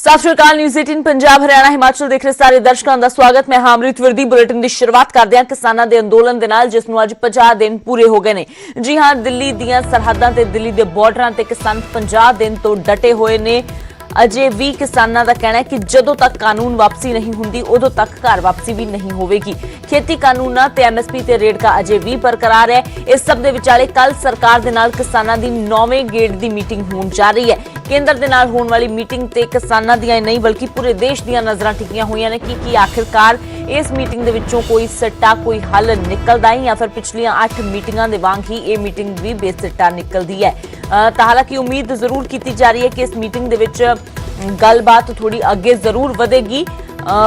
सत श्री अकाल। न्यूज़ 18 पंजाब हरियाणा हिमाचल देख रहे सारे दर्शकों का स्वागत। मैं हाँ अमृत वर्दी। बुलेटिन की शुरुआत करते हैं किसानों के अंदोलन के नाल जिस नूं अज 50 दिन पूरे हो गए ने। जी हाँ, दिल्ली दीयां सरहदां ते दिल्ली दे बॉर्डरां ते किसान 50 दिन तो डटे हुए ने। अजे भी किसानों का कहना है कि जदों तक कानून वापसी नहीं होंदी उदों तक घर वापसी भी नहीं होगी। खेती कानूनां ते एमएसपी ते रेट का अजे भी बरकरार है। इस सब दे विचाले कल सरकार दे नाल किसानां दी 9वें गेड़ दी मीटिंग होण जा रही है। केंद्र दे नाल होण वाली मीटिंग ते किसानां दियां नहीं बल्कि पूरे देश दियां नज़रां टिकियां होईयां ने कि आखिरकार इस मीटिंग दे विचों कोई सट्टा कोई हल निकलदा है या फिर पिछलियां 8 मीटिंगां दे वांग ही ये मीटिंग भी बेसिट्टा निकलदी है। हालांकि उम्मीद जरूर की जा रही है कि इस मीटिंग दे विच गलबात थोड़ी अगे जरूर वधेगी,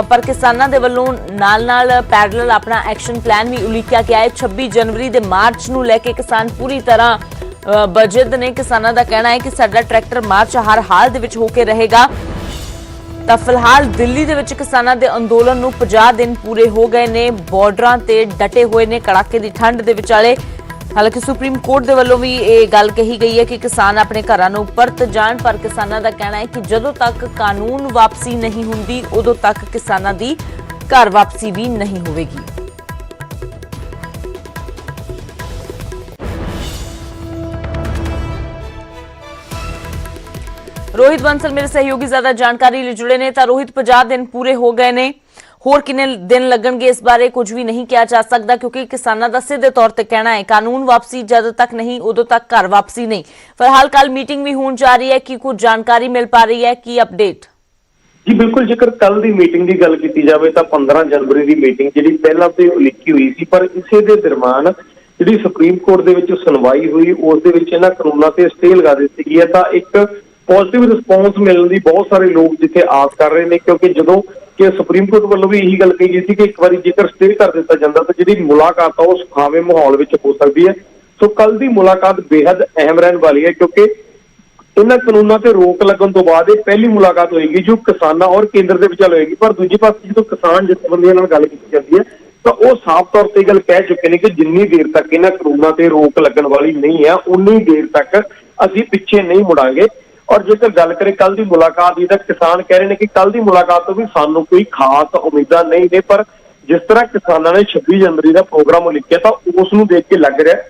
पर किसानों के वलों नाल पैरल अपना एक्शन प्लान भी उलीकिया गया है। 26 जनवरी के मार्च नूं लैके किसान पूरी तरह बजद ने। किसानों का कहना है कि साडा ट्रैक्टर मार्च हर हाल दे विच होके रहेगा। तो फिलहाल दिल्ली दे विच किसानों के अंदोलन नूं 50 दिन पूरे हो गए ने। बॉर्डरां ते डटे हुए ने कड़ाके की ठंड के विचाले। हालांकि सुप्रीम कोर्ट के वलों भी ये गल कही गई है कि किसान अपने घरां नूं परत जाण, पर किसानों का कहना है कि जदों तक कानून वापसी नहीं हुंदी उदों तक किसानों की घर वापसी भी नहीं होगी। रोहित बंसल मेरे सहयोगी ज्यादा जानकारी ले जुड़े ने। तो रोहित, 50 दिन पूरे हो गए ने, होर कितने दिन लगणगे इस बारे कुछ भी नहीं किया जा सकता क्योंकि किसानों का सीधे तौर पर कहना है कानून वापसी जद तक नहीं उदों तक घर वापसी नहीं। फिलहाल कल मीटिंग भी होने जा रही है कि कुछ जानकारी मिल पा रही है की अपडेट? जी बिल्कुल, जेकर कल की मीटिंग की गल की जाए तो 15 जनवरी की मीटिंग जी पहला तो उलीकी हुई सी, पर इसे दे दरम्यान जी सुप्रीम कोर्ट के सुनवाई हुई उस कानूनों से स्टे लगा दी गई है। तो एक पॉजिटिव रिस्पॉन्स मिलने की बहुत सारे लोग जिथे आस कर रहे हैं क्योंकि जो कि सुप्रीम कोर्ट वालों भी यही गल कही गई थी कि एक बार जेकर स्टे कर दिता जाता तो जी मुलाकात है वो सुखावे माहौल में हो सकती है। सो कल की मुलाकात बेहद अहम रहने वाली है क्योंकि इन कानूनों से रोक लगन तो बाद पहली मुलाकात होगी जो किसानों और केंद्र के विचार होगी। पर दूजी पास जो किसान जथेबंदियों नाल गल की जाती है तो वह साफ तौर पर गल कह चुके हैं कि जिन्नी देर तक इन कानूनों से रोक लगन वाली नहीं है उन्नी देर तक असीं पिछे नहीं मुड़ांगे। और जेकर गल करें कल की मुलाकात की तो किसान कह रहे हैं कि कल की मुलाकात तो भी सानू कोई खास उम्मीदां नहीं ने, पर जिस तरह किसानों ने 26 जनवरी का प्रोग्राम लिखा था उसनूं देख के लग रहा है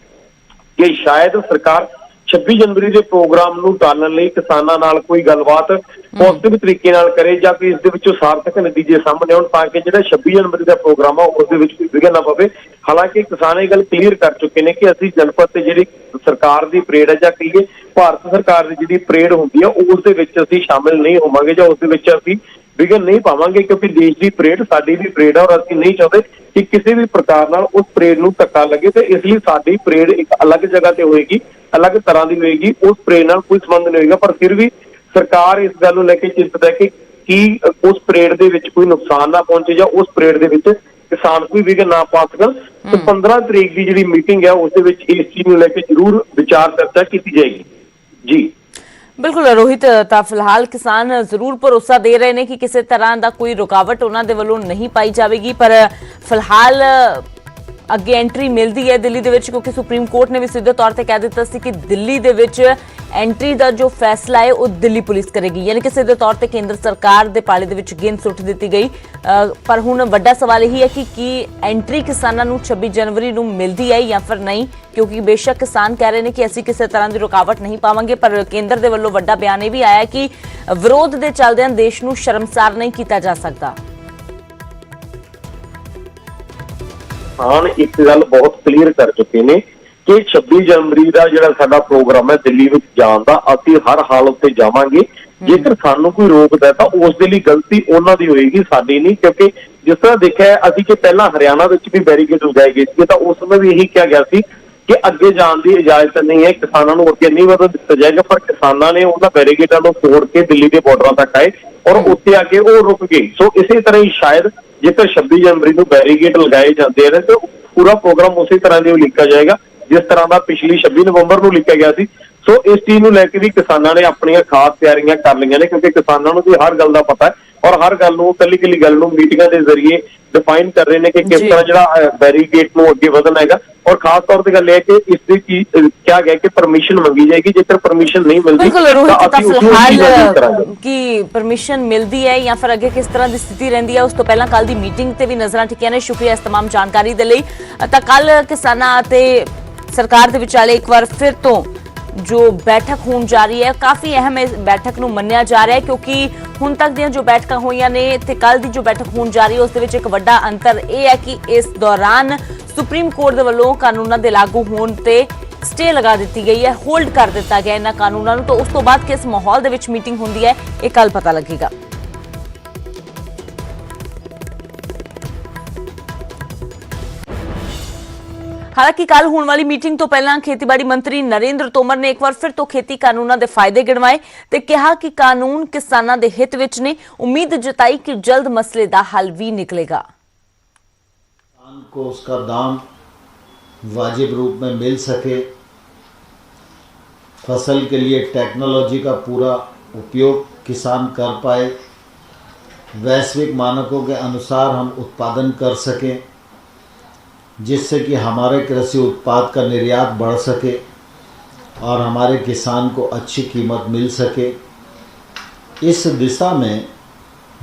कि शायद सरकार 26 जनवरी के प्रोग्राम नूं टालण लई किसानां नाल कोई गलबात पॉजिटिव तरीके नाल करे जां कोई इसदे विचों सार्थक नतीजे सामने आउण तां कि जिहड़ा 26 जनवरी का प्रोग्राम है उस दे विच कोई विघन ना पवे। हालांकि किसान ये गल क्लीयर कर चुके हैं कि असीं जनपद ते जिहड़ी सरकार की परेड है जां कहिए भारत सरकार की जिहड़ी परेड हुंदी है उस दे विच असीं शामिल नहीं होवांगे जां उस दे विच असीं विघन नहीं पावांगे क्योंकि देश की परेड साडी भी परेड है और असीं नहीं चाहते कि किसी भी प्रकार नाल उस परेड नूं धक्का लगे। तो इसलिए साडी परेड एक अलग जगह ते होएगी, अलग तरह की होएगी, उस परेड नाल कोई संबंध नहीं होगा। पर फिर भी सरकार इस गल नूं लेके चिंतित है कि उस परेड दे विच कोई नुकसान ना पहुंचे जां उस परेड दे विच किसान कोई विघन ना पा सकन। तो 15 तरीक की जिहड़ी मीटिंग है उस दे विच इस चीज नूं लेके जरूर विचार चर्चा की जाएगी। जी बिल्कुल रोहित, तो फिलहाल किसान जरूर भरोसा दे रहे हैं कि किसी तरह का कोई रुकावट उन्होंने वालों नहीं पाई जाएगी, पर फिलहाल अगे एंट्री मिलती है दिल्ली दे विच क्योंकि सुप्रीम कोर्ट ने भी सीधे तौर पर कह दिता सी कि दिल्ली दे विच एंट्री का जो फैसला है वो दिल्ली पुलिस करेगी, यानी कि सीधे तौर पर केंद्र सरकार के पाले दे विच गेंद सुट दी गई। पर हुण वड्डा सवाल यही है कि एंट्री किसानों नूं 26 जनवरी नूं मिलती है या फिर नहीं, क्योंकि बेशक किसान कह रहे हैं कि असीं किसी तरह की रुकावट नहीं पावांगे, पर केंद्र के वल्लों वड्डा बयान भी आया कि विरोध के चलदिआं देश नूं शर्मसार नहीं किया जा सकता। हाँ, एक गल बहुत क्लीयर कर चुके हैं कि 26 जनवरी का जिहड़ा साडा प्रोग्राम है दिल्ली में जाण दा असीं हर हालत ते जावांगे। जेकर सानू कोई रोकदा तो उस दे लई गलती उन्हां दी होएगी, साडी नहीं। क्योंकि जिस तरह देखा असीं कि पहला हरियाणा विच भी बैरीकेड लगाए गए थे तो उस समय भी यही कहा गया सी कि अगे जाने की इजाजत नहीं है, किसानों को अगे नहीं वधन दिता जाएगा। पर किसानों ने उन्होंने बैरीकेडों को तोड़ के दिल्ली के बॉर्डर तक आए और उत्ते आके वो रुक गए। सो इसी तरह ही शायद जेकर 26 जनवरी को बैरीकेड लगाए जाते हैं तो पूरा प्रोग्राम उसी तरह से लिखा जाएगा जिस तरह का पिछली 26 नवंबर को लिखा गया सी। ਸੋ ਇਸ ਚੀਜ਼ ਨੂੰ ਲੈ ਕੇ ਵੀ ਕਿਸਾਨਾਂ ਨੇ ਆਪਣੀਆਂ ਖਾਸ ਤਿਆਰੀਆਂ ਕਰ ਲਈਆਂ ਨੇ, ਕਿਉਂਕਿ ਕਿਸਾਨਾਂ ਨੂੰ ਵੀ ਹਰ ਗੱਲ ਦਾ ਪਤਾ ਹੈ ਔਰ ਹਰ ਗੱਲ ਨੂੰ ਕੱਲੀ ਗੱਲ ਨੂੰ ਮੀਟਿੰਗਾਂ ਦੇ ਜ਼ਰੀਏ ਡਿਫਾਈਨ ਕਰ ਰਹੇ ਨੇ ਕਿ ਕਿਸ ਤਰ੍ਹਾਂ ਜਿਹੜਾ ਬੈਰੀਕੇਡ ਨੂੰ ਅੱਗੇ ਵਧਣਾ ਹੈਗਾ। ਔਰ ਖਾਸ ਤੌਰ ਤੇ ਗੱਲ ਇਹ ਹੈ ਕਿ ਇਸ ਦੀ ਚੀਜ਼ ਕਿਹਾ ਗਿਆ ਕਿ ਪਰਮਿਸ਼ਨ ਮੰਗੀ ਜਾਏਗੀ, ਜੇਕਰ ਪਰਮਿਸ਼ਨ ਨਹੀਂ ਮਿਲਦੀ ਬਿਲਕੁਲ ਰੋਹਿਤ, ਤਾਂ ਅਸੀਂ ਉਸ ਨੂੰ ਡੀਲ ਕਰਾਂਗੇ ਕਿ ਪਰਮਿਸ਼ਨ ਮਿਲਦੀ ਹੈ ਜਾਂ ਫਿਰ ਅੱਗੇ ਕਿਸ ਤਰ੍ਹਾਂ ਦੀ ਸਥਿਤੀ ਰਹਿੰਦੀ ਹੈ। ਉਸ ਤੋਂ ਪਹਿਲਾਂ ਕੱਲ ਦੀ ਮੀਟਿੰਗ ਤੇ ਵੀ ਨਜ਼ਰਾਂ ਟਿਕੀਆਂ ਨੇ। ਸ਼ੁਕਰੀਆ ਇਸ तमाम ਜਾਣਕਾਰੀ ਦੇ ਲਈ। ਤਾਂ ਕੱਲ ਕਿਸਾਨਾਂ ਅਤੇ ਸਰਕਾਰ ਦੇ ਵਿਚਾਲੇ ਇੱਕ ਵਾਰ ਫਿਰ ਤੋਂ जो बैठक होने जा रही है, काफी अहम इस बैठक ਨੂੰ ਮੰਨਿਆ ਜਾ ਰਿਹਾ है, क्योंकि ਹੁਣ ਤੱਕ ਦੀਆਂ ਜੋ ਬੈਠਕਾਂ ਹੋਈਆਂ ਨੇ ਤੇ ਕੱਲ ਦੀ ਜੋ ਬੈਠਕ ਹੋਣ ਜਾ ਰਹੀ ਹੈ ਉਸ ਦੇ ਵਿੱਚ ਇੱਕ ਵੱਡਾ ਅੰਤਰ ਇਹ ਹੈ ਕਿ ਇਸ ਦੌਰਾਨ ਸੁਪਰੀਮ ਕੋਰਟ ਦੇ ਵੱਲੋਂ ਕਾਨੂੰਨਾਂ ਦੇ ਲਾਗੂ ਹੋਣ ਤੇ ਸਟੇ ਲਗਾ ਦਿੱਤੀ ਗਈ ਹੈ, ਹੋਲਡ ਕਰ ਦਿੱਤਾ ਗਿਆ ਇਹਨਾਂ ਕਾਨੂੰਨਾਂ ਨੂੰ। ਤਾਂ ਉਸ ਤੋਂ ਬਾਅਦ ਕਿਸ ਮਾਹੌਲ ਦੇ ਵਿੱਚ ਮੀਟਿੰਗ ਹੁੰਦੀ ਹੈ ਇਹ ਕੱਲ ਪਤਾ ਲੱਗੇਗਾ। ਹਾਲਾਂਕਿ ਕੱਲ ਹੋਣ ਵਾਲੀ ਮੀਟਿੰਗ ਤੋਂ ਪਹਿਲਾਂ ਖੇਤੀਬਾੜੀ ਮੰਤਰੀ ਨਰਿੰਦਰ ਤੋਮਰ ਨੇ ਇੱਕ ਵਾਰ ਫਿਰ ਤੋਂ ਖੇਤੀ ਕਾਨੂੰਨਾਂ ਦੇ ਫਾਇਦੇ ਗਿਣਵਾਏ ਤੇ ਕਿਹਾ ਕਿ ਕਾਨੂੰਨ ਕਿਸਾਨਾਂ ਦੇ ਹਿੱਤ ਵਿੱਚ ਨੇ। ਉਮੀਦ ਜਤਾਈ ਕਿ ਜਲਦ ਮਸਲੇ ਦਾ ਹੱਲ ਵੀ निकलेगा। किसान को उसका दाम वाजिब रूप में मिल सके, फसल के लिए टेक्नोलॉजी का पूरा उपयोग किसान कर पाए, वैश्विक मानकों के अनुसार हम उत्पादन कर सकें, जिससे कि हमारे कृषि उत्पाद का निर्यात बढ़ सके और हमारे किसान को अच्छी कीमत मिल सके। इस दिशा में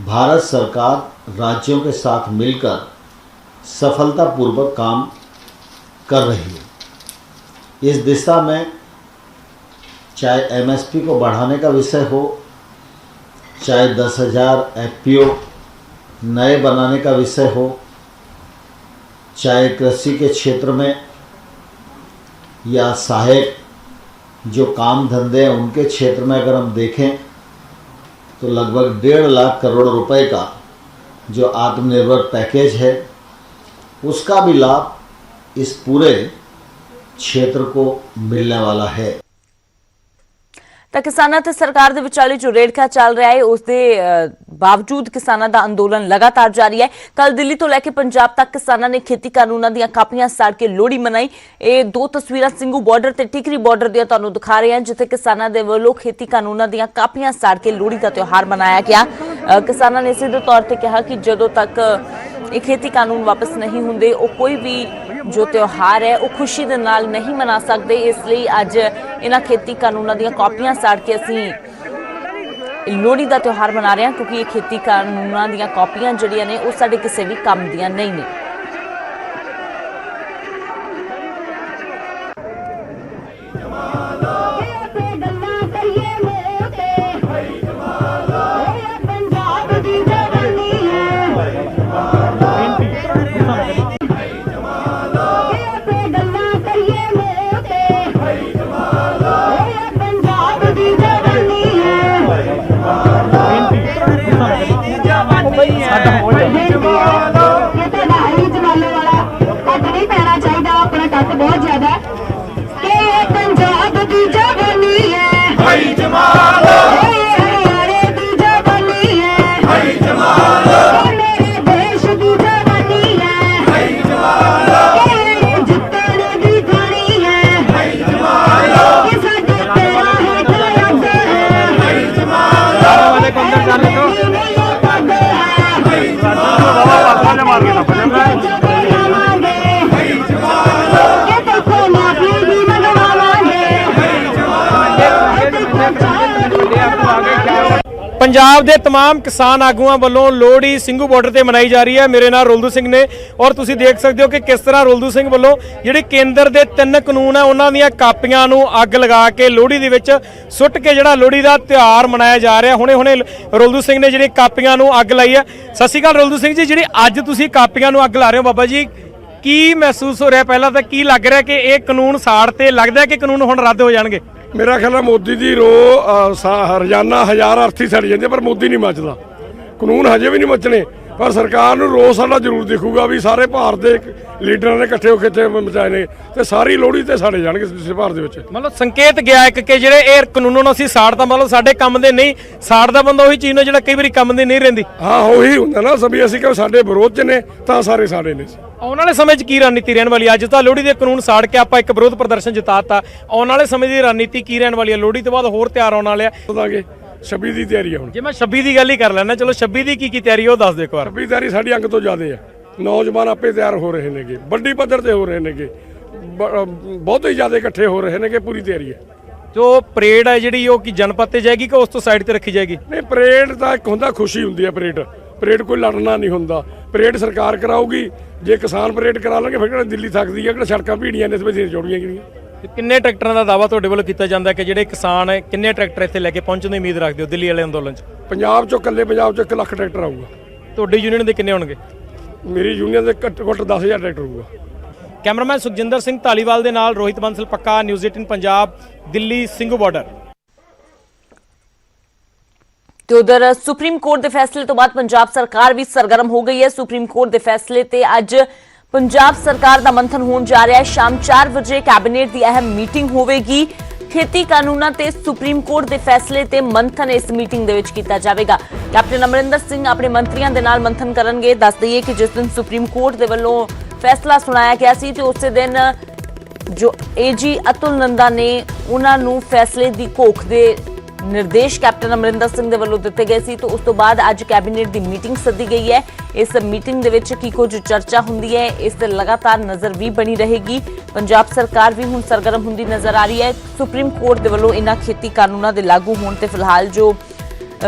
भारत सरकार राज्यों के साथ मिलकर सफलतापूर्वक काम कर रही है। इस दिशा में चाहे एमएसपी को बढ़ाने का विषय हो, चाहे 10,000 एफपीओ नए बनाने का विषय हो, चाहे कृषि के क्षेत्र में या सहायक जो काम धंधे हैं उनके क्षेत्र में अगर हम देखें तो लगभग 1.5 लाख करोड़ रुपए का जो आत्मनिर्भर पैकेज है उसका भी लाभ इस पूरे क्षेत्र को मिलने वाला है। ਤਾਂ ਕਿਸਾਨਾਂ ਤੇ ਸਰਕਾਰ ਦੇ ਵਿਚਾਲੇ ਜੋ ਰੇੜਕਾ ਚੱਲ ਰਿਹਾ ਹੈ ਉਸ ਦੇ ਬਾਵਜੂਦ ਕਿਸਾਨਾਂ ਦਾ ਅੰਦੋਲਨ ਲਗਾਤਾਰ ਜਾਰੀ ਹੈ। ਕੱਲ ਦਿੱਲੀ ਤੋਂ ਲੈ ਕੇ ਪੰਜਾਬ ਤੱਕ ਕਿਸਾਨਾਂ ਨੇ ਖੇਤੀ ਕਾਨੂੰਨਾਂ ਦੀਆਂ ਕਾਪੀਆਂ ਸਾੜ ਕੇ ਲੋਹੜੀ ਮਨਾਈ। ਇਹ ਦੋ ਤਸਵੀਰਾਂ ਸਿੰਘੂ ਬਾਰਡਰ ਤੇ ਟਿਕਰੀ ਬਾਰਡਰ ਦੀਆਂ ਤੁਹਾਨੂੰ ਦਿਖਾ ਰਹੇ ਹਾਂ, ਜਿੱਥੇ ਕਿਸਾਨਾਂ ਦੇ ਵੱਲੋਂ ਖੇਤੀ ਕਾਨੂੰਨਾਂ ਦੀਆਂ ਕਾਪੀਆਂ ਸਾੜ ਕੇ ਲੋਹੜੀ ਦਾ ਤਿਉਹਾਰ ਮਨਾਇਆ ਗਿਆ। ਕਿਸਾਨਾਂ ਨੇ ਸਿੱਧੇ ਤੌਰ ਤੇ ਕਿਹਾ ਕਿ ਜਦੋਂ ਤੱਕ ਇਹ ਖੇਤੀ ਕਾਨੂੰਨ ਵਾਪਸ ਨਹੀਂ ਹੁੰਦੇ ਉਹ ਕੋਈ ਵੀ ਜੋ ਤਿਉਹਾਰ ਹੈ ਉਹ ਖੁਸ਼ੀ ਦੇ ਨਾਲ ਨਹੀਂ ਮਨਾ ਸਕਦੇ। ਇਸ ਲਈ ਅੱਜ ਇਹਨਾਂ ਖੇਤੀ ਕਾਨੂੰਨਾਂ ਦੀਆਂ ਕਾਪੀਆਂ ਸਾੜ ਕੇ ਅਸੀਂ ਲੋਹੜੀ ਦਾ ਤਿਉਹਾਰ ਮਨਾ ਰਹੇ ਹਾਂ, ਕਿਉਂਕਿ ਇਹ ਖੇਤੀ ਕਾਨੂੰਨਾਂ ਦੀਆਂ ਕਾਪੀਆਂ ਜਿਹੜੀਆਂ ਨੇ ਉਹ ਸਾਡੇ ਕਿਸੇ ਵੀ ਕੰਮ ਦੀਆਂ ਨਹੀਂ ਨੇ। बहुत ज्यादा के पंजाब की जवानी है भाई जमालो, हमारे की जवानी है भाई जमालो, मेरे देश की जवानी है भाई जमालो, जितने भी खानी है भाई जमालो, ये साडे तेरा है गलत है भाई जमालो, वाले अंदर जाने दो भाई जमालो, बाबा मार के ना पड़ेगा। ਪੰਜਾਬ ਦੇ तमाम ਕਿਸਾਨ ਆਗੂਆਂ ਵੱਲੋਂ ਲੋਹੜੀ ਸਿੰਘੂ ਬਾਰਡਰ ਤੇ ਮਨਾਈ ਜਾ ਰਹੀ ਹੈ। ਮੇਰੇ ਨਾਲ ਰੋਲਦੂ ਸਿੰਘ ਨੇ ਔਰ ਤੁਸੀਂ ਦੇਖ ਸਕਦੇ ਹੋ ਕਿ ਕਿਸ ਤਰ੍ਹਾਂ ਰੋਲਦੂ ਸਿੰਘ ਵੱਲੋਂ ਜਿਹੜੇ ਕੇਂਦਰ ਦੇ 3 ਕਾਨੂੰਨ ਆ ਉਹਨਾਂ ਦੀਆਂ ਕਾਪੀਆਂ ਨੂੰ ਅੱਗ ਲਗਾ ਕੇ ਲੋਹੜੀ ਦੇ ਵਿੱਚ ਸੁੱਟ ਕੇ ਜਿਹੜਾ ਲੋਹੜੀ ਦਾ ਤਿਉਹਾਰ ਮਨਾਇਆ ਜਾ ਰਿਹਾ। ਹੁਣੇ ਰੋਲਦੂ ਸਿੰਘ ਨੇ ਜਿਹੜੀ ਕਾਪੀਆਂ ਨੂੰ ਅੱਗ ਲਾਈ ਹੈ। ਸਤਿ ਸ਼੍ਰੀ ਅਕਾਲ ਰੋਲਦੂ ਸਿੰਘ ਜੀ, ਜਿਹੜੀ ਅੱਜ ਤੁਸੀਂ ਕਾਪੀਆਂ ਨੂੰ ਅੱਗ ਲਾ ਰਹੇ ਹੋ ਬਾਬਾ ਜੀ, ਕੀ ਮਹਿਸੂਸ ਹੋ ਰਿਹਾ? ਪਹਿਲਾਂ ਤਾਂ ਕੀ ਲੱਗ ਰਿਹਾ ਕਿ ਇਹ ਕਾਨੂੰਨ ਸਾੜ ਤੇ ਲੱਗਦਾ ਕਿ ਕਾਨੂੰਨ ਹੁਣ ਰੱਦ ਹੋ ਜਾਣਗੇ? ਮੇਰਾ ਖਿਆਲ ਹੈ ਮੋਦੀ ਦੀ ਰੋਜ਼ਾਨਾ 1000 ਅਰਥੀ ਸੜ ਜਾਂਦੇ ਪਰ ਮੋਦੀ ਨਹੀਂ ਮੱਚਦਾ। ਕਾਨੂੰਨ ਹਜੇ ਵੀ ਨਹੀਂ ਮੱਚਣੇ ਪਰ ਸਰਕਾਰ ਨੂੰ ਰੋਸ ਸਾਡਾ ਜ਼ਰੂਰ ਦਿਖੂਗਾ ਵੀ ਸਾਰੇ ਭਾਰਤ ਦੇ ਲੀਡਰਾਂ ਨੇ ਇਕੱਠੇ ਹੋ ਕੇ ਇੱਥੇ ਮਚਾਏ ਨੇ ਤੇ ਸਾਰੀ ਲੋਹੜੀ ਤੇ ਸਾਡੇ ਜਾਣਗੇ ਇਸ ਭਾਰਤ ਦੇ ਵਿੱਚ। ਮਤਲਬ ਸੰਕੇਤ ਗਿਆ ਇੱਕ ਕਿ ਜਿਹੜੇ ਇਹ ਕਾਨੂੰਨ ਨੂੰ ਅਸੀਂ ਸਾੜਦਾ ਮਤਲਬ ਸਾਡੇ ਕੰਮ ਦੇ ਨਹੀਂ ਸਾੜਦਾ ਬੰਦਾ ਉਹੀ ਚੀਜ਼ ਨੂੰ ਜਿਹੜਾ ਕਈ ਵਾਰੀ ਕੰਮ ਦੀ ਨਹੀਂ ਰਹਿੰਦੀ। ਹਾਂ ਉਹੀ ਹੁੰਦਾ ਨਾ ਸਭੀ ਅਸੀਂ ਕਿ ਸਾਡੇ ਵਿਰੋਧ 'ਚ ਨੇ ਤਾਂ ਸਾਰੇ ਸਾਡੇ ਨੇ। ਆਉਣ ਵਾਲੇ ਸਮੇਂ 'ਚ ਕੀ ਰਣਨੀਤੀ ਰਹਿਣ ਵਾਲੀ ਹੈ? ਅੱਜ ਤਾਂ ਲੋਹੜੀ ਦੇ ਕਾਨੂੰਨ ਸਾੜ ਕੇ ਆਪਾਂ ਇੱਕ ਵਿਰੋਧ ਪ੍ਰਦਰਸ਼ਨ ਜਿਤਾਤਾ, ਆਉਣ ਵਾਲੇ ਸਮੇਂ ਦੀ ਰਣਨੀਤੀ ਕੀ ਰਹਿਣ ਵਾਲੀ ਹੈ? ਲੋਹੜੀ ਤੋਂ ਬਾਅਦ ਹੋਰ ਤਿਆਰ ਆਉਣ ਵਾਲੇ ਆ ਦੱਸਾਂਗੇ 26 ਦੀ ਤਿਆਰੀ ਹੈ ਹੁਣ। ਜੇ ਮੈਂ 26 ਦੀ ਗੱਲ ਹੀ ਕਰ ਲੈਣਾ, ਚਲੋ 26 ਦੀ ਕੀ ਤਿਆਰੀ ਉਹ ਦੱਸ ਦਿਓ ਇੱਕ ਵਾਰ। 26 ਤਿਆਰੀ ਸਾਡੀ ਅੰਗ ਤੋਂ ਜ਼ਿਆਦਾ ਹੈ। ਨੌਜਵਾਨ ਆਪੇ ਤਿਆਰ ਹੋ ਰਹੇ ਨੇਗੇ, ਵੱਡੀ ਪੱਧਰ ਤੇ ਹੋ ਰਹੇ ਨੇਗੇ, ਬਹੁਤ ਹੀ ਜ਼ਿਆਦਾ ਇਕੱਠੇ ਹੋ ਰਹੇ ਨੇਗੇ, ਪੂਰੀ ਤਿਆਰੀ ਹੈ। ਜੋ ਪਰੇਡ ਹੈ ਜਿਹੜੀ ਉਹ ਕੀ ਜਨਪਦ ਤੇ ਜਾਏਗੀ ਕਿ ਉਸ ਤੋਂ ਸਾਈਡ ਤੇ ਰੱਖੀ ਜਾਏਗੀ? ਨਹੀਂ ਪਰੇਡ ਤਾਂ ਇੱਕ ਹੁੰਦਾ ਖੁਸ਼ੀ ਹੁੰਦੀ ਹੈ। ਪਰੇਡ ਕੋਈ ਲੜਨਾ ਨਹੀਂ ਹੁੰਦਾ। ਪਰੇਡ ਸਰਕਾਰ ਕਰਾਊਗੀ। ਜੇ ਕਿਸਾਨ ਪਰੇਡ ਕਰਾ ਲਾਂਗੇ ਫਿਰ ਕਿਹੜਾ ਦਿੱਲੀ ਥੱਕਦੀ ਹੈ, ਕਿਹੜਾ ਸੜਕਾਂ ਭੀੜੀਆਂ ਨੇ ਇਸ ਵਿੱਚ ਜੋੜੀਆਂ ਗਈਆਂ। ਤੇ ਕਿੰਨੇ ਟਰੈਕਟਰਾਂ ਦਾ ਦਾਅਵਾ ਤੁਹਾਡੇ ਵੱਲੋਂ ਕੀਤਾ ਜਾਂਦਾ ਹੈ ਕਿ ਜਿਹੜੇ ਕਿਸਾਨ ਹੈ ਕਿੰਨੇ ਟਰੈਕਟਰ ਇੱਥੇ ਲੈ ਕੇ ਪਹੁੰਚਣ ਦੀ ਉਮੀਦ ਰੱਖਦੇ ਹੋ ਦਿੱਲੀ ਵਾਲੇ ਅੰਦੋਲਨ 'ਚ? ਪੰਜਾਬ 'ਚੋਂ ਇਕੱਲੇ ਪੰਜਾਬ 'ਚ 1 ਲੱਖ ਟਰੈਕਟਰ ਆਊਗਾ। ਤੁਹਾਡੀ ਯੂਨੀਅਨ ਦੇ ਕਿੰਨੇ ਹੋਣਗੇ? ਮੇਰੀ ਯੂਨੀਅਨ ਦੇ ਘੱਟੋ ਘੱਟ 10,000 ਟਰੈਕਟਰ ਹੋਊਗਾ। ਕੈਮਰਾਮੈਨ ਸੁਖਜਿੰਦਰ ਸਿੰਘ ਧਾਲੀਵਾਲ ਦੇ ਨਾਲ ਰੋਹਿਤ ਬੰਸਲ ਪੱਕਾ, ਨਿਊਜ਼ 18 ਪੰਜਾਬ, ਦਿੱਲੀ ਸਿੰਘੂ ਬਾਰਡਰ। ਤੇ ਉਧਰ ਸੁਪਰੀਮ ਕੋਰਟ ਦੇ ਫੈਸਲੇ ਤੋਂ ਬਾਅਦ ਪੰਜਾਬ ਸਰਕਾਰ ਵੀ ਸਰਗਰਮ ਹੋ ਗਈ ਹੈ। ਸੁਪਰੀਮ ਕੋਰਟ ਦੇ ਫੈਸਲੇ ਤੇ ਅੱਜ ਪੰਜਾਬ ਸਰਕਾਰ ਦਾ ਮੰਥਨ ਹੋਣ ਜਾ ਰਿਹਾ ਹੈ। ਸ਼ਾਮ 4 ਵਜੇ ਕੈਬਨਿਟ ਦੀ ਅਹਿਮ ਮੀਟਿੰਗ ਹੋਵੇਗੀ। ਖੇਤੀ ਕਾਨੂੰਨਾਂ ਤੇ ਸੁਪਰੀਮ ਕੋਰਟ ਦੇ ਫੈਸਲੇ ਤੇ ਮੰਥਨ ਇਸ ਮੀਟਿੰਗ ਦੇ ਵਿੱਚ ਕੀਤਾ ਜਾਵੇਗਾ। ਕੈਪਟਨ ਅਮਰਿੰਦਰ ਸਿੰਘ ਆਪਣੇ ਮੰਤਰੀਆਂ ਦੇ ਨਾਲ ਮੰਥਨ ਕਰਨਗੇ। ਦੱਸ ਦਈਏ ਕਿ ਜਿਸ ਦਿਨ ਸੁਪਰੀਮ ਕੋਰਟ ਦੇ ਵੱਲੋਂ ਫੈਸਲਾ ਸੁਣਾਇਆ ਗਿਆ ਸੀ ਤੇ ਉਸੇ ਦਿਨ ਜੋ ਏਜੀ ਅਤੁਲ ਨੰਦਾ ਨੇ ਉਹਨਾਂ ਨੂੰ ਫੈਸਲੇ ਦੀ ਘੋਖ ਦੇ ਨਿਰਦੇਸ਼ ਕੈਪਟਨ ਅਮਰਿੰਦਰ ਸਿੰਘ ਦੇ ਵੱਲੋਂ ਦਿੱਤੇ ਗਏ ਸੀ। ਤੋਂ ਉਸ ਤੋਂ ਬਾਅਦ ਅੱਜ ਕੈਬਨਿਟ ਦੀ ਮੀਟਿੰਗ ਸੱਦੀ ਗਈ ਹੈ। ਇਸ ਮੀਟਿੰਗ ਦੇ ਵਿੱਚ ਕੀ ਕੁਝ ਚਰਚਾ ਹੁੰਦੀ ਹੈ ਇਸ ਤੇ ਲਗਾਤਾਰ ਨਜ਼ਰ ਵੀ ਬਣੀ ਰਹੇਗੀ। ਪੰਜਾਬ ਸਰਕਾਰ ਵੀ ਹੁਣ ਸਰਗਰਮ ਹੁੰਦੀ ਨਜ਼ਰ ਆ ਰਹੀ ਹੈ। ਸੁਪਰੀਮ ਕੋਰਟ ਦੇ ਵੱਲੋਂ ਇਹਨਾਂ ਖੇਤੀ ਕਾਨੂੰਨਾਂ ਦੇ ਲਾਗੂ ਹੋਣ ਤੇ ਫਿਲਹਾਲ ਜੋ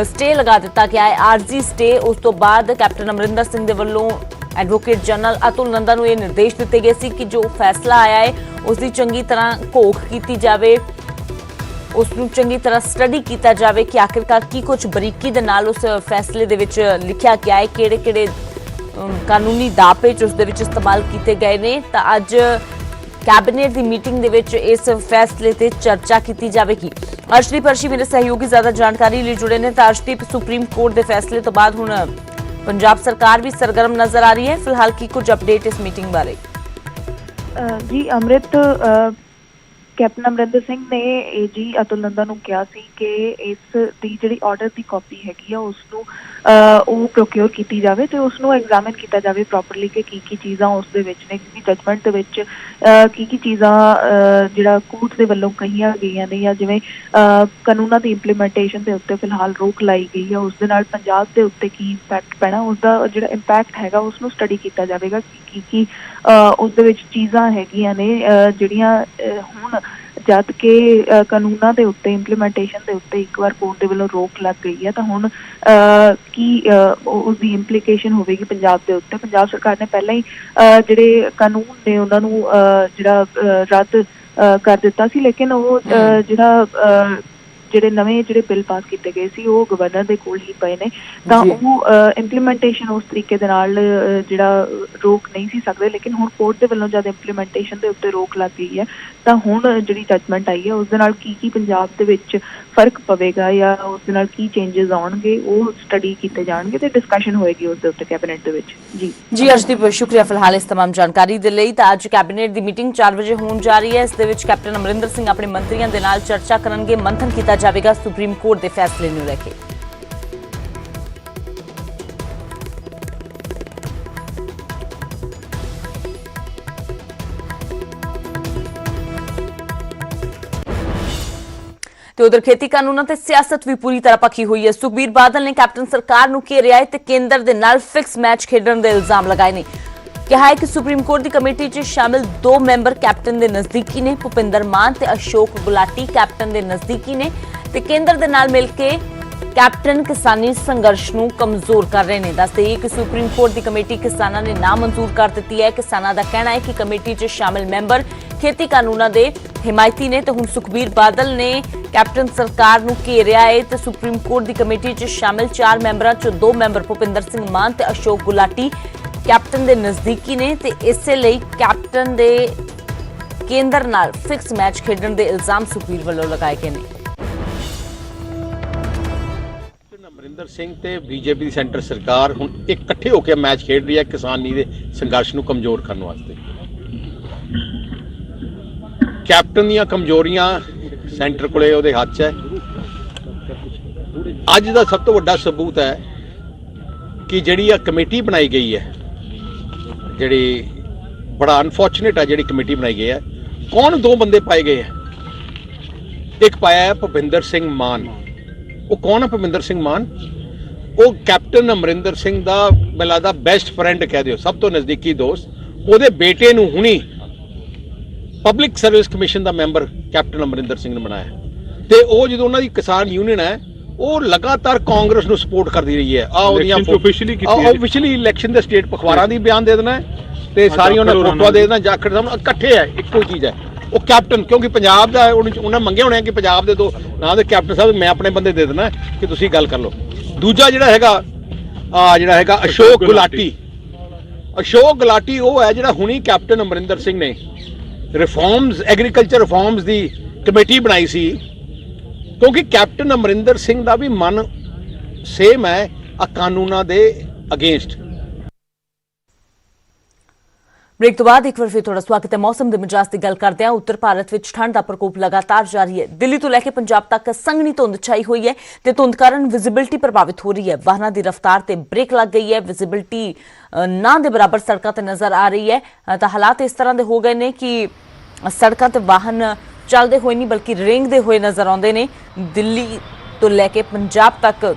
ਸਟੇ ਲਗਾ ਦਿੱਤਾ ਗਿਆ ਹੈ, ਆਰਜ਼ੀ ਸਟੇ, ਉਸ ਤੋਂ ਬਾਅਦ ਕੈਪਟਨ ਅਮਰਿੰਦਰ ਸਿੰਘ ਦੇ ਵੱਲੋਂ ਐਡਵੋਕੇਟ ਜਨਰਲ ਅਤੁਲ ਨੰਦਾ ਨੂੰ ਇਹ ਨਿਰਦੇਸ਼ ਦਿੱਤੇ ਗਏ ਸੀ ਕਿ ਜੋ ਫੈਸਲਾ ਆਇਆ ਹੈ ਉਸ ਦੀ ਚੰਗੀ ਤਰ੍ਹਾਂ ਘੋਖ ਕੀਤੀ ਜਾਵੇ, ਉਸ ਨੂੰ ਚੰਗੀ ਤਰ੍ਹਾਂ ਸਟੱਡੀ ਕੀਤਾ ਜਾਵੇ ਕਿ ਆਖਿਰਕਾਰ ਕੀ ਕੁਝ ਬਰੀਕੀ ਦੇ ਨਾਲ ਉਸ ਫੈਸਲੇ ਦੇ ਵਿੱਚ ਲਿਖਿਆ ਗਿਆ ਹੈ, ਕਿਹੜੇ ਕਾਨੂੰਨੀ ਦਾਅਪੇਚ ਉਸ ਦੇ ਵਿੱਚ ਇਸਤੇਮਾਲ ਕੀਤੇ ਗਏ ਨੇ। ਤਾਂ ਅੱਜ ਕੈਬਨਿਟ ਦੀ ਮੀਟਿੰਗ ਦੇ ਵਿੱਚ ਇਸ ਫੈਸਲੇ ਤੇ ਚਰਚਾ ਕੀਤੀ ਜਾਵੇਗੀ। ਅਰਸ਼ਦੀਪ ਅਰਸ਼ੀ ਮੇਰੇ ਸਹਿਯੋਗੀ ਜ਼ਿਆਦਾ ਜਾਣਕਾਰੀ ਲਈ ਜੁੜੇ ਨੇ। ਤਾਂ ਅਰਸ਼ਦੀਪ, ਸੁਪਰੀਮ ਕੋਰਟ ਦੇ ਫੈਸਲੇ ਤੋਂ ਬਾਅਦ ਹੁਣ ਪੰਜਾਬ ਸਰਕਾਰ ਵੀ ਸਰਗਰਮ ਨਜ਼ਰ ਆ ਰਹੀ ਹੈ। ਫਿਲਹਾਲ ਕੀ ਕੁਝ ਅਪਡੇਟ ਇਸ ਮੀਟਿੰਗ ਬਾਰੇ? ਜੀ ਅੰਮ੍ਰਿਤ, ਕੈਪਟਨ ਅਮਰਿੰਦਰ ਸਿੰਘ ਨੇ ਏਜੀ ਅਤੁਲ ਨੰਦਾ ਨੂੰ ਕਿਹਾ ਸੀ ਕਿ ਇਸ ਦੀ ਜਿਹੜੀ ਆਰਡਰ ਦੀ ਕਾਪੀ ਹੈਗੀ ਆ ਉਸ ਨੂੰ ਉਹ ਪ੍ਰੋਕਿਓਰ ਕੀਤੀ ਜਾਵੇ ਤੇ ਉਸ ਨੂੰ ਐਗਜ਼ਾਮਿਨ ਕੀਤਾ ਜਾਵੇ ਪ੍ਰੋਪਰਲੀ ਕਿ ਕੀ ਚੀਜ਼ਾਂ ਉਸ ਦੇ ਵਿੱਚ ਨੇ, ਕਿਉਂਕਿ ਜਜਮੈਂਟ ਦੇ ਵਿੱਚ ਕੀ ਚੀਜ਼ਾਂ ਜਿਹੜਾ ਕੋਰਟ ਦੇ ਵੱਲੋਂ ਕਹੀਆਂ ਗਈਆਂ ਨੇ ਜਾਂ ਜਿਵੇਂ ਕਾਨੂੰਨਾਂ ਦੀ ਇੰਪਲੀਮੈਂਟੇਸ਼ਨ ਦੇ ਉੱਤੇ ਫਿਲਹਾਲ ਰੋਕ ਲਾਈ ਗਈ ਹੈ, ਉਸ ਦੇ ਨਾਲ ਪੰਜਾਬ ਦੇ ਉੱਤੇ ਕੀ ਇੰਪੈਕਟ ਪੈਣਾ, ਉਸ ਦਾ ਜਿਹੜਾ ਇੰਪੈਕਟ ਹੈਗਾ ਉਸ ਨੂੰ ਸਟੱਡੀ ਕੀਤਾ ਜਾਵੇਗਾ ਕਿ ਕੀ ਉਸ ਦੇ ਵਿੱਚ ਚੀਜ਼ਾਂ ਹੈਗੀਆਂ ਨੇ ਜਿਹੜੀਆਂ ਹੁਣ ਜਦ ਕਿ ਕਾਨੂੰਨਾਂ ਦੇ ਉੱਤੇ ਇੰਪਲੀਮੈਂਟੇਸ਼ਨ ਦੇ ਉੱਤੇ ਇੱਕ ਵਾਰ ਕੋਰਟ ਦੇ ਵੱਲੋਂ ਰੋਕ ਲੱਗ ਗਈ ਹੈ ਤਾਂ ਹੁਣ ਕੀ ਉਸ ਦੀ ਇੰਪਲੀਕੇਸ਼ਨ ਹੋਵੇਗੀ ਪੰਜਾਬ ਦੇ ਉੱਤੇ। ਪੰਜਾਬ ਸਰਕਾਰ ਨੇ ਪਹਿਲਾਂ ਹੀ ਜਿਹੜੇ ਕਾਨੂੰਨ ਨੇ ਉਹਨਾਂ ਨੂੰ ਜਿਹੜਾ ਰੱਦ ਕਰ ਦਿੱਤਾ ਸੀ, ਲੇਕਿਨ ਉਹ ਜਿਹੜੇ ਨਵੇਂ ਬਿੱਲ ਪਾਸ ਕੀਤੇ ਗਏ ਸੀ ਉਹ ਗਵਰਨਰ ਦੇ ਕੋਲ ਹੀ ਪਏ ਨੇ ਤਾਂ ਉਹ ਇੰਪਲੀਮੈਂਟੇਸ਼ਨ ਉਸ ਤਰੀਕੇ ਦੇ ਨਾਲ ਜਿਹੜਾ ਰੋਕ ਨਹੀਂ ਸੀ ਸਕਦੇ। ਲੇਕਿਨ ਹੁਣ ਕੋਰਟ ਦੇ ਵੱਲੋਂ ਜਦ ਇੰਪਲੀਮੈਂਟੇਸ਼ਨ ਦੇ ਉੱਤੇ ਰੋਕ ਲੱਗ ਗਈ ਹੈ ਤਾਂ ਹੁਣ ਜਿਹੜੀ ਜਜਮੈਂਟ ਆਈ ਹੈ ਉਸ ਦੇ ਨਾਲ ਕੀ ਪੰਜਾਬ ਦੇ ਵਿੱਚ ਫਰਕ ਪਵੇਗਾ ਜਾਂ ਉਸ ਦੇ ਨਾਲ ਕੀ ਚੇਂਜਸ ਆਉਣਗੇ ਉਹ ਸਟੱਡੀ ਕੀਤੇ ਜਾਣਗੇ ਤੇ ਡਿਸਕਸ਼ਨ ਹੋਏਗੀ ਉਸ ਦੇ ਉੱਤੇ ਕੈਬਨਿਟ ਦੇ ਵਿੱਚ। ਜੀ ਅਰਸ਼ਦੀਪ, ਸ਼ੁਕਰੀਆ ਫਿਲਹਾਲ ਇਸ तमाम ਜਾਣਕਾਰੀ ਦੇ ਲਈ। ਤਾਂ ਅੱਜ ਕੈਬਨਿਟ ਦੀ ਮੀਟਿੰਗ 4 ਵਜੇ ਹੋਣ ਜਾ ਰਹੀ ਹੈ। ਇਸ ਦੇ ਵਿੱਚ ਕੈਪਟਨ ਅਮਰਿੰਦਰ ਸਿੰਘ ਆਪਣੇ ਮੰਤਰੀਆਂ ਦੇ ਨਾਲ ਚਰਚਾ ਕਰਨਗੇ, ਮੰਥਨ ਕੀਤਾ ਜਾਵੇਗਾ ਸੁਪਰੀਮ ਕੋਰਟ ਦੇ ਫੈਸਲੇ ਨੂੰ ਲੈ ਕੇ। ਤੇ ਉਧਰ ਖੇਤੀ ਕਾਨੂੰਨਾਂ ਤੇ ਸਿਆਸਤ ਵੀ ਪੂਰੀ ਤਰ੍ਹਾਂ ਪੱਕੀ ਹੋਈ ਹੈ। ਸੁਖਬੀਰ ਬਾਦਲ ਨੇ ਕੈਪਟਨ ਸਰਕਾਰ ਨੂੰ ਘੇਰਿਆ ਹੈ ਤੇ ਕੇਂਦਰ ਦੇ ਨਾਲ ਫਿਕਸ ਮੈਚ ਖੇਡਣ ਦੇ ਇਲਜ਼ਾਮ ਲਗਾਏ ਨੇ। ਕਿਹਾ ਹੈ ਕਿ ਸੁਪਰੀਮ ਕੋਰਟ ਦੀ ਕਮੇਟੀ 'ਚ ਸ਼ਾਮਿਲ 2 ਮੈਂਬਰ ਕੈਪਟਨ ਦੇ ਨਜ਼ਦੀਕੀ ਨੇ। ਭੁਪਿੰਦਰ ਮਾਨ ਤੇ ਅਸ਼ੋਕ ਗੁਲਾਟੀ ਕੈਪਟਨ ਦੇ ਨਜ਼ਦੀਕੀ ਨੇ ਤੇ ਕੇਂਦਰ ਦੇ ਨਾਲ ਮਿਲ ਕੇ ਕੈਪਟਨ ਕਿਸਾਨੀ ਸੰਘਰਸ਼ ਨੂੰ ਕਮਜ਼ੋਰ ਕਰ ਰਹੇ ਨੇ। ਦੱਸਦੇ ਕਿ ਸੁਪਰੀਮ ਕੋਰਟ ਦੀ ਕਮੇਟੀ ਕਿਸਾਨਾਂ ਨੇ ਨਾ ਮਨਜ਼ੂਰ ਕਰ ਦਿੱਤੀ ਹੈ। ਕਿਸਾਨਾਂ ਦਾ ਕਹਿਣਾ ਹੈ ਕਿ ਕਮੇਟੀ 'ਚ ਸ਼ਾਮਿਲ ਮੈਂਬਰ ਖੇਤੀ ਕਾਨੂੰਨਾਂ ਦੇ ਹਿਮਾਇਤੀ ਨੇ ਤੇ ਹੁਣ ਸੁਖਬੀਰ ਬਾਦਲ ਨੇ ਕੈਪਟਨ ਸਰਕਾਰ ਨੂੰ ਘੇਰਿਆ ਹੈ ਤੇ ਸੁਪਰੀਮ ਕੋਰਟ ਦੀ ਕਮੇਟੀ 'ਚ ਸ਼ਾਮਿਲ 4 ਮੈਂਬਰਾਂ 'ਚੋਂ 2 ਮੈਂਬਰ ਭੁਪਿੰਦਰ ਸਿੰਘ ਮਾਨ ਤੇ ਅਸ਼ੋਕ ਗੁਲਾਟੀ ਕੈਪਟਨ ਦੇ ਨਜ਼ਦੀਕੀ ਨੇ ਤੇ ਇਸੇ ਲਈ ਕੈਪਟਨ ਦੇ ਕੇਂਦਰ ਨਾਲ ਫਿਕਸ ਮੈਚ ਖੇਡਣ ਦੇ ਇਲਜ਼ਾਮ ਸੁਖਬੀਰ ਵੱਲੋਂ ਲਗਾਏ ਗਏ ਨੇ। ਅਮਰਿੰਦਰ ਸਿੰਘ ਤੇ ਬੀਜੇਪੀ ਦੀ ਸੈਂਟਰ ਸਰਕਾਰ ਹੁਣ ਇਕੱਠੇ ਹੋ ਕੇ ਮੈਚ ਖੇਡ ਰਹੀ ਹੈ ਕਿਸਾਨੀ ਦੇ ਸੰਘਰਸ਼ ਨੂੰ ਕਮਜ਼ੋਰ ਕਰਨ ਵਾਸਤੇ। ਕੈਪਟਨ ਦੀਆਂ ਕਮਜ਼ੋਰੀਆਂ ਸੈਂਟਰ ਕੋਲੇ ਉਹਦੇ ਹੱਥ 'ਚ ਹੈ। ਅੱਜ ਦਾ ਸਭ ਤੋਂ ਵੱਡਾ ਸਬੂਤ ਹੈ ਕਿ ਜਿਹੜੀ ਆ ਕਮੇਟੀ ਬਣਾਈ ਗਈ ਹੈ, ਜਿਹੜੀ ਬੜਾ ਅਨਫੋਰਚੂਨੇਟ ਹੈ ਜਿਹੜੀ ਕਮੇਟੀ ਬਣਾਈ ਗਈ ਹੈ, ਕੌਣ ਦੋ ਬੰਦੇ ਪਾਏ ਗਏ ਹੈ। ਇੱਕ ਪਾਇਆ ਹੈ ਭੁਪਿੰਦਰ ਸਿੰਘ ਮਾਨ। ਉਹ ਕੌਣ ਹੈ ਭੁਪਿੰਦਰ ਸਿੰਘ ਮਾਨ? ਉਹ ਕੈਪਟਨ ਅਮਰਿੰਦਰ ਸਿੰਘ ਦਾ ਮੈਨੂੰ ਲੱਗਦਾ ਬੈਸਟ ਫਰੈਂਡ ਕਹਿ ਦਿਓ, ਸਭ ਤੋਂ ਨਜ਼ਦੀਕੀ ਦੋਸਤ। ਉਹਦੇ ਬੇਟੇ ਨੂੰ ਹੁਣੀ ਪਬਲਿਕ ਸਰਵਿਸ ਕਮਿਸ਼ਨ ਦਾ ਮੈਂਬਰ ਕੈਪਟਨ ਅਮਰਿੰਦਰ ਸਿੰਘ ਨੇ ਬਣਾਇਆ। ਤੇ ਉਹ ਜਦੋਂ ਉਹਨਾਂ ਦੀ ਕਿਸਾਨ ਯੂਨੀਅਨ ਹੈ ਉਹ ਲਗਾਤਾਰ ਕਾਂਗਰਸ ਨੂੰ ਸਪੋਰਟ ਕਰਦੀ ਰਹੀ ਹੈ। ਉਹਦੀਆਂ ਆਫੀਸ਼ੀਅਲੀ ਇਲੈਕਸ਼ਨ ਦੇ ਸਟੇਟ ਪਖਵਾਰਾਂ ਦੀ ਬਿਆਨ ਦੇ ਦੇਣਾ ਤੇ ਸਾਰੀਆਂ ਉਹਨਾਂ ਫੋਟੋਆਂ ਦੇ ਦੇਣਾ, ਜਾਖੜ ਸਾਹਿਬ ਇਕੱਠੇ ਹੈ, ਇੱਕੋ ਚੀਜ਼ ਹੈ। ਉਹ ਕੈਪਟਨ ਕਿਉਂਕਿ ਪੰਜਾਬ ਦਾ ਉਹਨਾਂ ਮੰਗੇ ਹੋਣੇ ਕਿ ਪੰਜਾਬ ਦੇ ਦੋ ਨਾਂ ਦੇ ਕੈਪਟਨ ਸਾਹਿਬ, ਮੈਂ ਆਪਣੇ ਬੰਦੇ ਦੇ ਦੇਣਾ ਕਿ ਤੁਸੀਂ ਗੱਲ ਕਰ ਲਓ। ਦੂਜਾ ਜਿਹੜਾ ਹੈਗਾ ਅਸ਼ੋਕ ਗੁਲਾਟੀ। ਅਸ਼ੋਕ ਗੁਲਾਟੀ ਉਹ ਹੈ ਜਿਹੜਾ ਹੁਣੀ ਕੈਪਟਨ ਅਮਰਿੰਦਰ ਸਿੰਘ ਨੇ ਰਿਫਾਰਮਸ, ਐਗਰੀਕਲਚਰ ਰਿਫਾਰਮਸ ਦੀ ਕਮੇਟੀ ਬਣਾਈ ਸੀ, ਕਿਉਂਕਿ ਕੈਪਟਨ ਅਮਰਿੰਦਰ ਸਿੰਘ ਦਾ ਵੀ ਮਨ ਸੇਮ ਹੈ ਆ ਕਾਨੂੰਨਾਂ ਦੇ ਅਗੇਂਸਟ। ब्रेक तो बाद एक बार फिर थोड़ा स्वागत है। मौसम के मिजाज की गल करते हैं। उत्तर भारत में ठंड का प्रकोप लगातार जारी है। दिल्ली तो लैके पंजाब तक संघनी धुंध छाई हुई है ते धुंध कारण विजिबिलिटी प्रभावित हो रही है। वाहनों की रफ्तार ते ब्रेक लग गई है। विजिबिलिटी ना दे बराबर सड़कों ते नजर आ रही है। तो हालात इस तरह के हो गए हैं कि सड़कों ते वाहन चलते हुए नहीं बल्कि रेंगते हुए नजर आते हैं। दिल्ली तो लैके पंजाब तक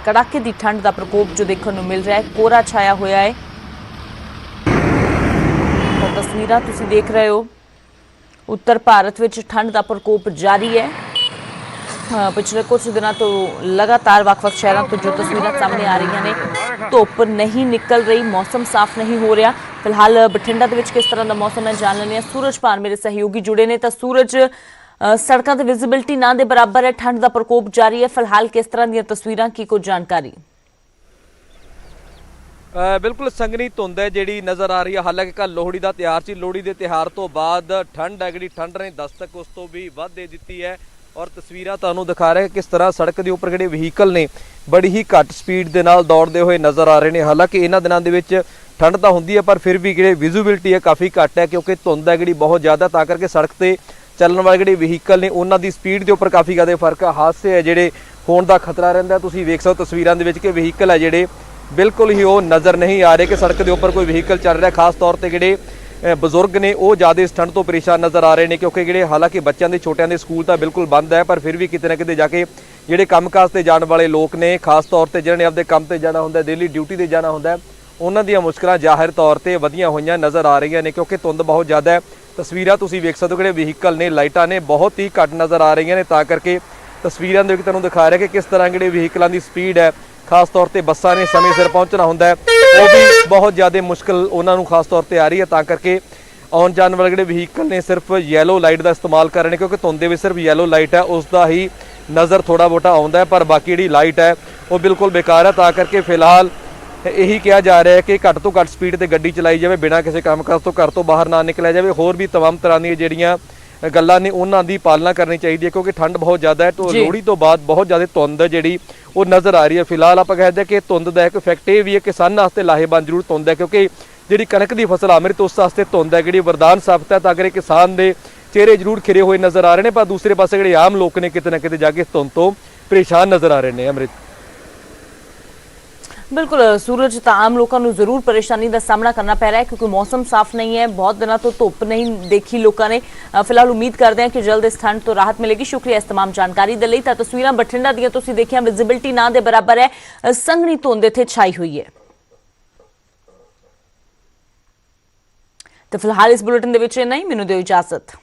कड़ाके की ठंड का प्रकोप जो देखने को मिल रहा है। कोहरा छाया हुआ है। तस्वीरां तुसी देख रहे हो। उत्तर भारत में ठंड का प्रकोप जारी है। पिछले कुछ दिनों तो लगातार वख-वख शहरों तो जो तस्वीरां सामने आ रही ने, धुप नहीं निकल रही, मौसम साफ नहीं हो रहा। फिलहाल बठिंडा दे विच किस तरह का मौसम है जान लेने। सूरज पान मेरे सहयोगी जुड़े ने। तो सूरज, सड़कों की विजिबिलिटी ना दे बराबर है, ठंड का प्रकोप जारी है। फिलहाल किस तरह दी तस्वीरां की कुछ जानकारी? बिल्कुल संघनी धुंध है जी नज़र आ रही है। हालांकि कल लोहड़ी का त्यौहार से, लोहड़ी के त्यौहार तो बाद ठंड है जी, ठंड ने दस्तक उस तो भी वध दे दी है। और तस्वीरां तुहानूं दिखा रहे किस तरह सड़क के उपर जिहड़े व्हीकल ने बड़ी ही घट स्पीड के नाल दौड़ते हुए नज़र आ रहे हैं। हालांकि इन्हां दिनां दे विच ठंड तो हुंदी है पर फिर भी जिहड़ी विजिबिलिटी है काफ़ी घट है, क्योंकि धुंध है जी बहुत ज़्यादा, तां करके सड़क ते चलण वाले जिहड़े व्हीकल ने उन्हां दी स्पीड के उपर काफ़ी ज़्यादा फर्क है। हादसे है जिहड़े होण दा खतरा रहिंदा। तुसीं वेख सकदे तस्वीरां दे विच कि व्हीकल है जिहड़े बिल्कुल ही वो नज़र नहीं आ रहे कि सड़क के उपर कोई व्हीकल चल रहा है। खास तौर पर जोड़े बजुर्ग ने वो ज़्यादा इस ठंड तो परेशान नज़र आ रहे हैं, क्योंकि जोड़े हालांकि बच्चों के छोटिया के स्कूल तो बिल्कुल बंद है पर फिर भी किते ना किते जाके जोड़े काम काज से जाने वाले लोग ने, खास तौर पर जिन्होंने अपने काम से जाना होंगे, डेली ड्यूटी से जाना होंगे, उन्हों दी मुश्किल जाहिर तौर पर वधियां हुई नज़र आ रही हैं, क्योंकि धुंध बहुत ज़्यादा है। तस्वीरां तुसीं वेख सकते हो कि व्हीकल ने, लाइटां ने बहुत ही घट नज़र आ रही हैं, तां करके तस्वीरां दे विच तुहानूं दिखा रहे कि किस तरह जिहड़े व्हीकलों की स्पीड है, खास तौर पर बसां ने समय सिर पहुँचना होंदा वो भी बहुत ज़्यादा मुश्किल उन्होंने खास तौर पर आ रही है। तां करके आउण जाण वाले जिहड़े व्हीकल ने सिर्फ येलो लाइट का इस्तेमाल कर रहे हैं, क्योंकि धुंध दे विच सिर्फ येलो लाइट है उसका ही नज़र थोड़ा बहुता आउंदा है, पर बाकी जिहड़ी लाइट है वो बिल्कुल बेकार है। तां करके फिलहाल यही कहा जा रहा है कि घट तो घट स्पीड से गड्डी चलाई जाए, बिना किसी काम काज तो घर तो बाहर ना निकलिया जाए। होर भी तमाम तरह दी जिहड़ियां गल्लां ने उन्हां दी पालना करनी चाहिए, क्योंकि ठंड बहुत ज़्यादा है। तो लोहड़ी तो बाद बहुत ज़्यादा धुंध जिहड़ी वो नज़र आ रही है। फिलहाल आप कहते हैं कि धुंध का एक इफैक्ट ये भी है किसानों वास्ते लाहेबंद जरूर धुंध है, क्योंकि जी कणक की फसल अमृत उस वास्ते धुंध है जी वरदान साबित है। तां करके किसान के चेहरे जरूर खिरे हुए नज़र आ रहे हैं, पर दूसरे पासे जिहड़े आम लोग ने किते ना किते जाके धुंध तो परेशान नज़र आ रहे हैं। अमृत बिल्कुल सूरज, तो आम लोगों को जरूर परेशानी का सामना करना पै रहा है, क्योंकि मौसम साफ नहीं है, बहुत दिनों तो धुप नहीं देखी लोगों ने। फिलहाल उम्मीद करते हैं कि जल्द इस ठंड तो राहत मिलेगी। शुक्रिया इस तमाम जानकारी के लिए। तस्वीरां बठिंडा दी तुसीं देखिया, विजिबिलिटी ना दे बराबर है, संघनी धुंध इत्थे छाई हुई है। तो फिलहाल इस बुलेटिन दे विच इन्ना ही, मैनूं दिओ इजाजत।